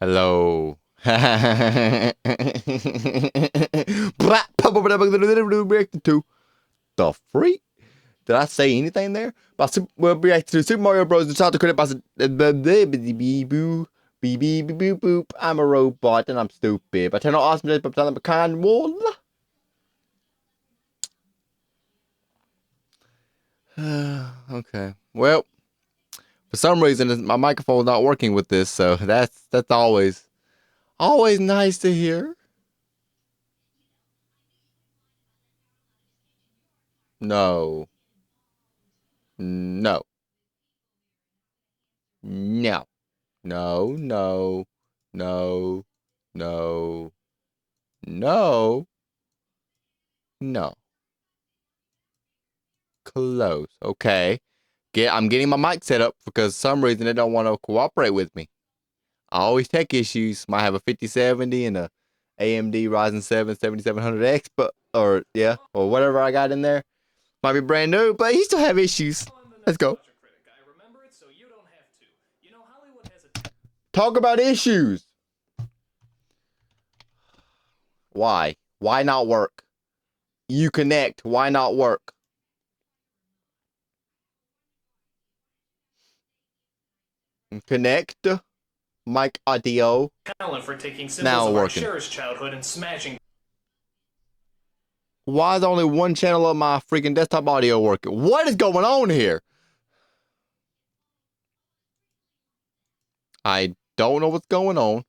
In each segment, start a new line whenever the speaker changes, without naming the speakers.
Hello. The freak? Did I say anything there? We'll react to Super Mario Bros. The Child Credit boop. I'm a robot and I'm stupid. But I turn on awesome, but I'm a kind wall. Okay. Well, for some reason my microphone's not working with this, so that's always nice to hear. No. No. No. No. No. No. No. No. No. Close. Okay. I'm getting my mic set up because for some reason they don't want to cooperate with me. I always tech issues. Might have a 5070 and a AMD Ryzen 7 7700X, or whatever I got in there. Might be brand new, but he still have issues. Let's go. Talk about issues. Why? Why not work? You connect. Why not work? Connect. Mic audio.
Talent for taking symbols of our cherished childhood and smashing.
Why is only one channel of my freaking desktop audio working? What is going on here? I don't know what's going on.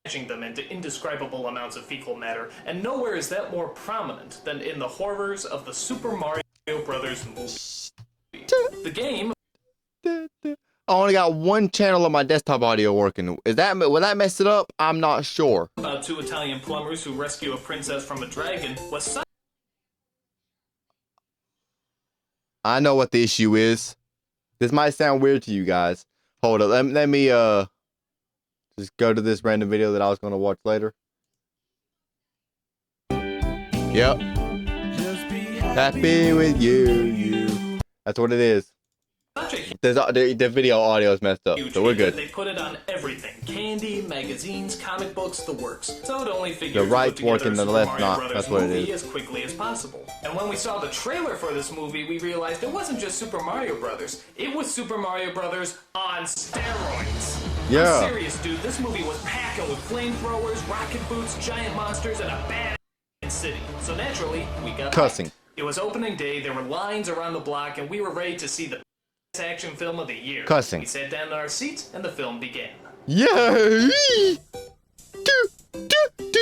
Smashing them into indescribable amounts of fecal matter, and nowhere is that more prominent than in the horrors of the Super Mario Brothers movie. The game.
I only got one channel of my desktop audio working. Will that mess it up? I'm not sure.
About two Italian plumbers who rescue a princess from a dragon was such.
I know what the issue is. This might sound weird to you guys. Hold up. Let me just go to this random video that I was going to watch later. Yep. Happy with you. That's what it is. The video audio is messed up, so we're good.
They put it on everything: candy, magazines, comic books, the works. So it only figured
the right's working, the left not. That's what it is.
As quickly as possible. And when we saw the trailer for this movie, we realized it wasn't just Super Mario Brothers. It was Super Mario Brothers on steroids.
Yeah.
I'm serious, dude. This movie was packing with flamethrowers, rocket boots, giant monsters, and a bad city. So naturally, we got
cussing.
Hyped. It was opening day. There were lines around the block, and we were ready to see the action film of the year.
Cussing.
We sat down in our seats and the film began.
Yay!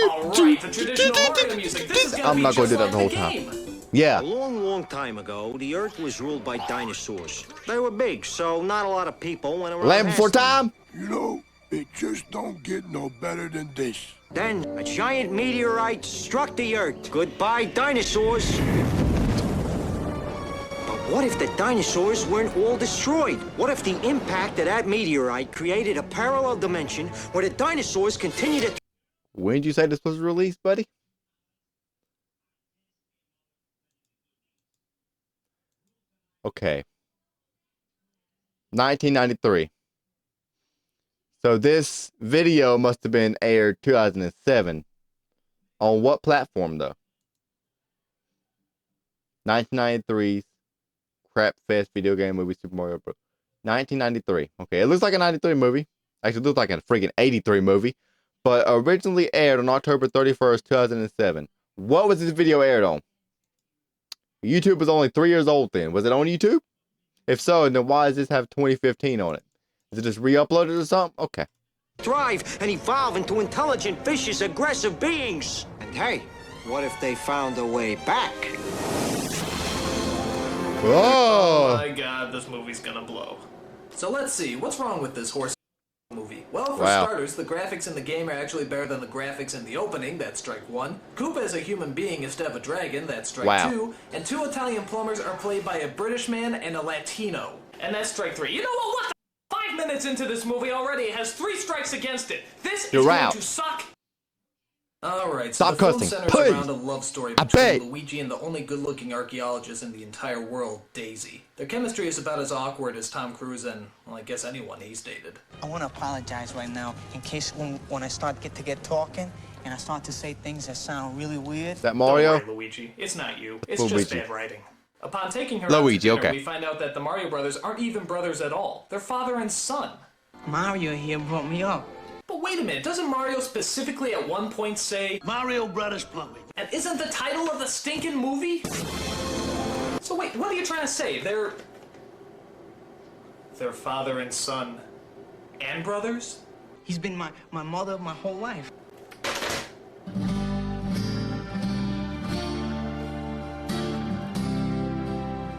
Alright, the traditional Mario music. This is
I'm not gonna do that the whole time. Yeah.
A long time ago, the Earth was ruled by dinosaurs. They were big, so not a lot of people went around.
Land before time?
You know, it just don't get no better than this.
Then a giant meteorite struck the Earth. Goodbye, dinosaurs. What if the dinosaurs weren't all destroyed? What if the impact of that meteorite created a parallel dimension where the dinosaurs continue to...
When did you say this was released, buddy? Okay. 1993. So this video must have been aired 2007. On what platform, though? 1993's Crap Fest video game movie Super Mario Bros. 1993. Okay, it looks like a 93 movie. Actually, it looks like a freaking 83 movie. But originally aired on October 31st, 2007. What was this video aired on? YouTube was only 3 years old then. Was it on YouTube? If so, then why does this have 2015 on it? Is it just re-uploaded or something? Okay.
Thrive and evolve into intelligent, vicious, aggressive beings. And hey, what if they found a way back?
Whoa!
Oh my god, this movie's gonna blow. So let's see, what's wrong with this horse movie? Well, for starters, the graphics in the game are actually better than the graphics in the opening, that's strike one. Koopa as a human being instead of a dragon, that's strike two. And two Italian plumbers are played by a British man and a Latino. And that's strike three. You know what? What the 5 minutes into this movie already, it has 3 strikes against it. This is going to suck. Alright, so
Stop
the film
cussing,
centers
please.
around a love story
I beg.
between Luigi and the only good-looking archaeologist in the entire world, Daisy. Their chemistry is about as awkward as Tom Cruise and, well, I guess anyone he's dated.
I want to apologize right now in case when I start to get talking and I start to say things that sound really weird.
Is that Mario?
Don't worry, Luigi. It's not you. It's
Luigi.
just bad writing. Upon taking her
Luigi,
out to dinner,
okay.
we find out that the Mario brothers aren't even brothers at all. They're father and son.
Mario here brought me up.
But wait a minute, doesn't Mario specifically at one point say,
Mario Brothers Plumbing?
and isn't the title of the stinking movie? So wait, what are you trying to say? They're father and son and brothers?
He's been my mother my whole life.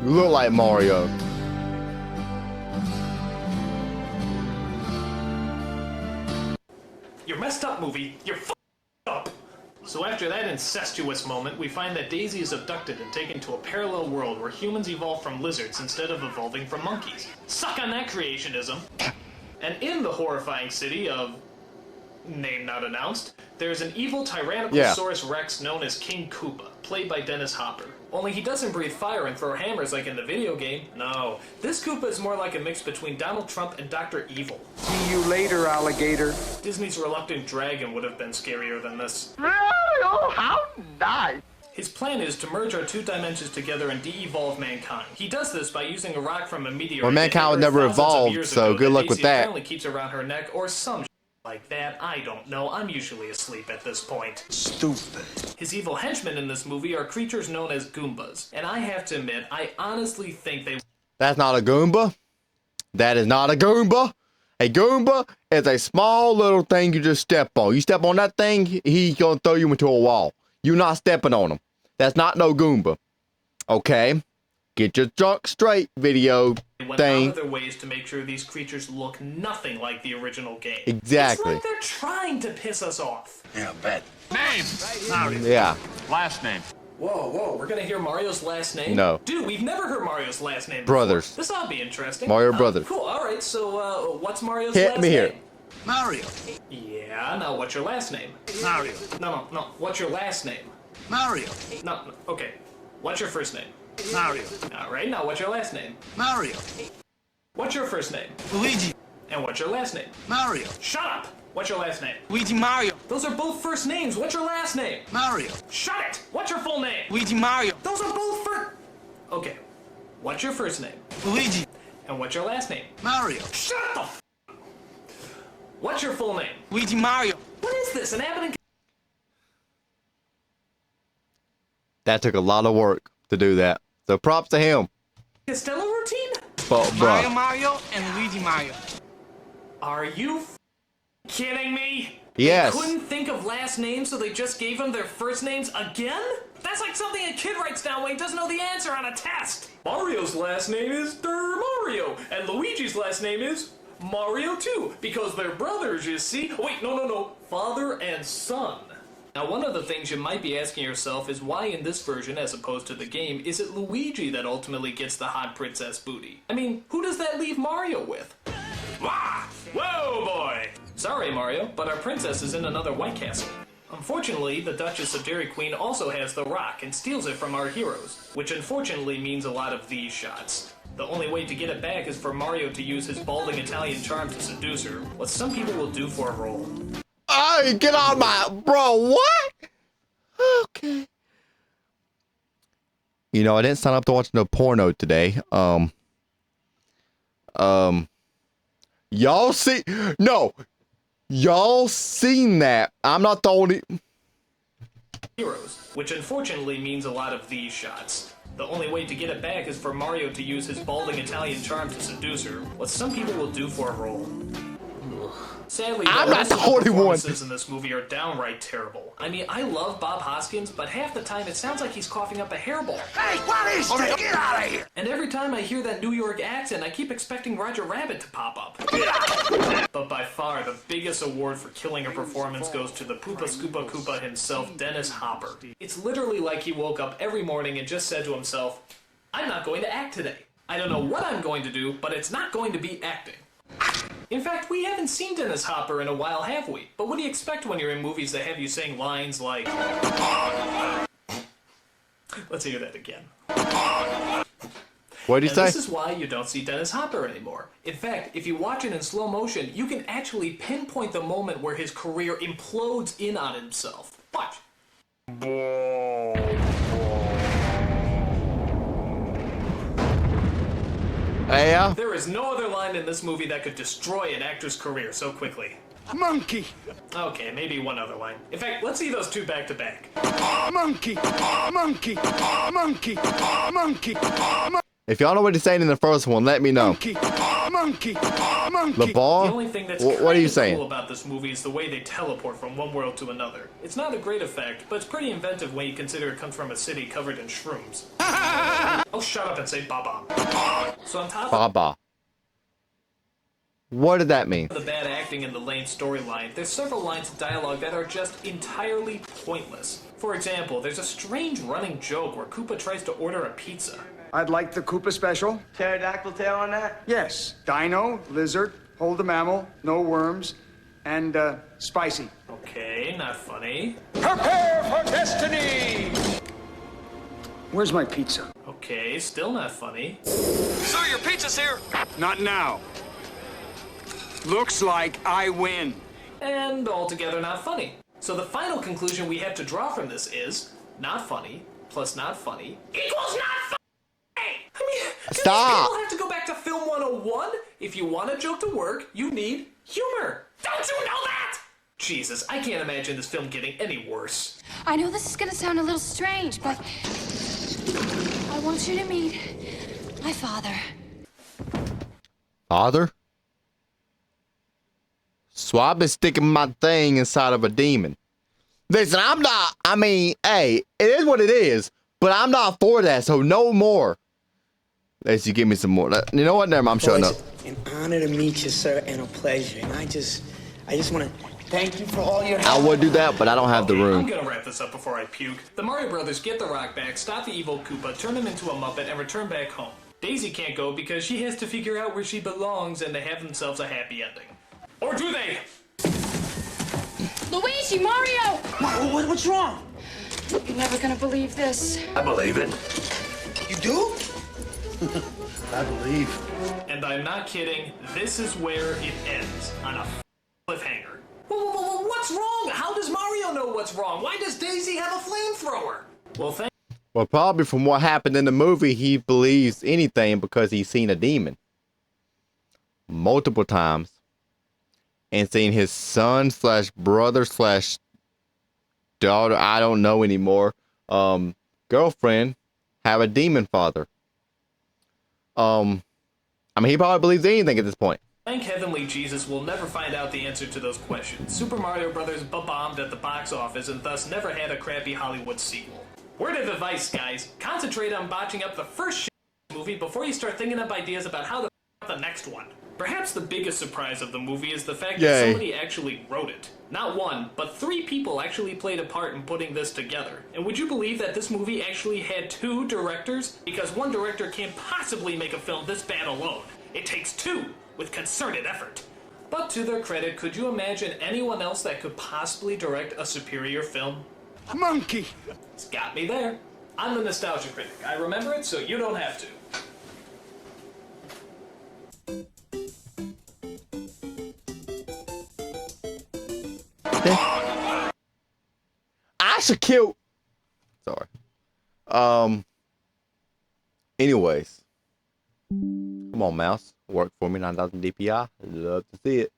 You look like Mario.
You're messed up, movie. You're up. So after that incestuous moment, we find that Daisy is abducted and taken to a parallel world where humans evolve from lizards instead of evolving from monkeys. Suck on that creationism. And in the horrifying city of name not announced, there's an evil Tyrannosaurus Rex known as King Koopa, played by Dennis Hopper. Only he doesn't breathe fire and throw hammers like in the video game. No, this Koopa is more like a mix between Donald Trump and Dr. Evil.
See you later, alligator.
Disney's Reluctant Dragon would have been scarier than this.
Oh, how nice!
His plan is to merge our two dimensions together and de-evolve mankind. He does this by using a rock from a meteor.
Well, mankind would never evolve, so good luck with that.
Apparently keeps around her neck or some like that. I don't know. I'm usually asleep at this point.
Stupid.
His evil henchmen in this movie are creatures known as Goombas, and I have to admit, I honestly think they.
That's not a Goomba. That is not a Goomba. A Goomba is a small little thing you just step on. You step on that thing, he's gonna throw you into a wall. You're not stepping on him. That's not no Goomba. Okay? Get your junk straight, video
went
thing.
out of their ways to make sure these creatures look nothing like the original game.
Exactly.
It's like they're trying to piss us off.
Yeah, bet. Name! Mario.
Yeah.
Last name.
Whoa, we're gonna hear Mario's last name?
No.
Dude, we've never heard Mario's last name before.
Brothers.
This ought to be interesting.
Mario Brothers.
Cool, alright, so, what's Mario's
Hit
last
me here.
name?
Mario.
Yeah, now what's your last name?
Mario.
No, what's your last name?
Mario.
No, okay. What's your first name?
Mario.
Alright, now what's your last name?
Mario.
What's your first name?
Luigi.
And what's your last name?
Mario.
Shut up! What's your last name?
Luigi Mario.
Those are both first names. What's your last name?
Mario.
Shut it! What's your full name?
Luigi Mario.
Those are both first. Okay. What's your first name?
Luigi.
And what's your last name?
Mario.
Shut the What's your full name?
Luigi Mario.
What is this? An Abbott and
That took a lot of work to do that. So props to him.
Costello routine?
But,
Mario
bruh.
Mario and Luigi Mario.
Are you kidding me?
Yes.
They couldn't think of last names, so they just gave them their first names again? That's like something a kid writes down when he doesn't know the answer on a test. Mario's last name is Mario, and Luigi's last name is Mario too, because they're brothers, you see. Oh, wait, no. Father and son. Now, one of the things you might be asking yourself is why in this version, as opposed to the game, is it Luigi that ultimately gets the hot princess booty? I mean, who does that leave Mario with? Wah! Whoa, boy! Sorry, Mario, but our princess is in another White Castle. Unfortunately, the Duchess of Dairy Queen also has the rock and steals it from our heroes, which unfortunately means a lot of these shots. The only way to get it back is for Mario to use his balding Italian charm to seduce her, what some people will do for a role.
Hey, get on my... Bro, what? Okay. You know, I didn't sign up to watch no porno today. Y'all see... No. Y'all seen that. I'm not the only...
Heroes, which unfortunately means a lot of these shots. The only way to get it back is for Mario to use his balding Italian charm to seduce her, what some people will do for a role. Sadly,
I'm
though,
not the
most of
only one.
performances in this movie are downright terrible. I mean, I love Bob Hoskins, but half the time it sounds like he's coughing up a hairball.
Hey, what is this? Get out of here!
And every time I hear that New York accent, I keep expecting Roger Rabbit to pop up. But by far, the biggest award for killing a performance goes to the Poopa Scoopa Koopa himself, Dennis Hopper. It's literally like he woke up every morning and just said to himself, I'm not going to act today. I don't know what I'm going to do, but it's not going to be acting. In fact, we haven't seen Dennis Hopper in a while, have we? But what do you expect when you're in movies that have you saying lines like... Let's hear that again.
What did you say?
This is why you don't see Dennis Hopper anymore. In fact, if you watch it in slow motion, you can actually pinpoint the moment where his career implodes in on himself. Watch.
Yeah.
There is no other line in this movie that could destroy an actor's career so quickly.
Monkey!
Okay, maybe one other line. In fact, let's see those two back to back.
Monkey! Monkey! Monkey! Monkey!
If y'all know what he's saying in the first one, let me know.
Monkey! Monkey! Monkey!
The
LeVar,
only thing that's
what are you saying?
cool about this movie is the way they teleport from one world to another. It's not a great effect, but it's pretty inventive when you consider it comes from a city covered in shrooms. Oh, shut up and say Baba. So on top of
Baba. What did that mean?
the bad acting and the lame storyline, there's several lines of dialogue that are just entirely pointless. For example, there's a strange running joke where Koopa tries to order a pizza.
I'd like the Koopa special.
Pterodactyl tail on that?
Yes. Dino, lizard, hold the mammal, no worms, and spicy.
Okay, not funny.
Prepare for destiny! Where's my pizza?
Okay, still not funny.
Sir, your pizza's here.
Not now. Looks like I win.
And altogether not funny. So the final conclusion we have to draw from this is not funny plus not funny equals not funny. I mean, do
Stop.
people have to go back to film 101? If you want a joke to work, you need humor. Don't you know that? Jesus, I can't imagine this film getting any worse.
I know this is gonna sound a little strange, but I want you to meet my father.
Father? So I've been sticking my thing inside of a demon. Listen, hey, it is what it is, but I'm not for that, so no more. Let's you give me some more. You know what? Never mind, I'm shutting up.
An honor to meet you, sir, and a pleasure. And I just want to thank you for all your help.
I would do that, but I don't have the
I'm
room.
gonna wrap this up before I puke. The Mario Brothers get the rock back, stop the evil Koopa, turn him into a Muppet, and return back home. Daisy can't go because she has to figure out where she belongs and they have themselves a happy ending. Or do they?
Luigi, Mario!
What's wrong?
You're never gonna believe this.
I believe it.
You do?
I believe.
And I'm not kidding, this is where it ends, on a cliffhanger. What's wrong? How does Mario know what's wrong? Why does Daisy have a flamethrower?
Well, probably from what happened in the movie, he believes anything because he's seen a demon multiple times and seen his son slash brother slash daughter, I don't know anymore, girlfriend have a demon father. I mean, he probably believes anything at this point.
Thank Heavenly Jesus will never find out the answer to those questions. Super Mario Bros. Bombed at the box office and thus never had a crappy Hollywood sequel. Word of advice, guys. Concentrate on botching up the first movie before you start thinking up ideas about how to up the next one. Perhaps the biggest surprise of the movie is the fact that somebody actually wrote it. Not one, but 3 people actually played a part in putting this together. And would you believe that this movie actually had 2 directors? Because one director can't possibly make a film this bad alone. It takes 2, with concerted effort. But to their credit, could you imagine anyone else that could possibly direct a superior film?
Monkey!
It's got me there. I'm the nostalgia critic. I remember it so you don't have to.
I should kill. Sorry. Anyways. Come on, mouse. Work for me, 9,000 DPI. Love to see it.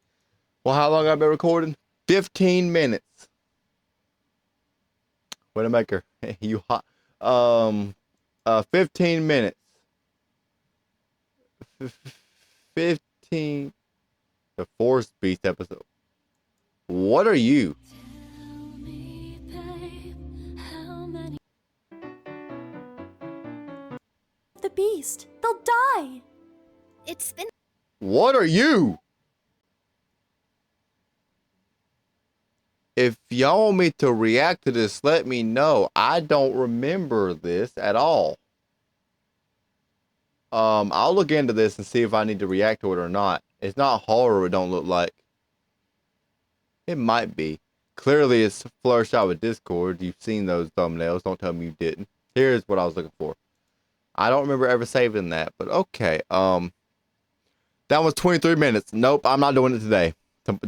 Well, how long have I been recording? 15 minutes. Widowmaker, you hot. 15 minutes. 15. The Force Beast episode. What are you?
The beast. They'll die. It's been...
What are you? If y'all want me to react to this, let me know. I don't remember this at all. I'll look into this and see if I need to react to it or not. It's not horror, it don't look like. It might be. Clearly, it's flourished out with Discord. You've seen those thumbnails. Don't tell me you didn't. Here's what I was looking for. I don't remember ever saving that, but okay. That was 23 minutes. Nope, I'm not doing it today.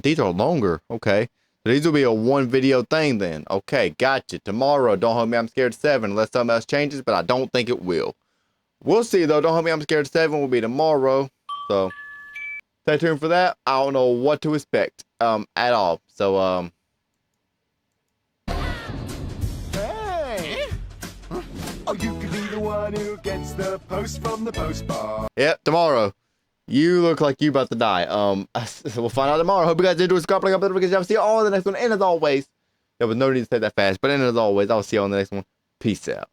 These are longer. Okay. So these will be a one video thing then. Okay, gotcha. Tomorrow, Don't Hold Me, I'm Scared 7, unless something else changes, but I don't think it will. We'll see though. Don't Hold Me, I'm Scared 7 will be tomorrow. So stay tuned for that. I don't know what to expect at all. So
Hey! Oh, you could be the one who gets the post from the post bar.
yep, tomorrow. You look like you about to die. We'll find out tomorrow. Hope you guys enjoyed. Subscribe, like, up, notifications. I'll see you all in the next one. And as always, there was no need to say that fast, but as always, I'll see you on the next one. Peace out.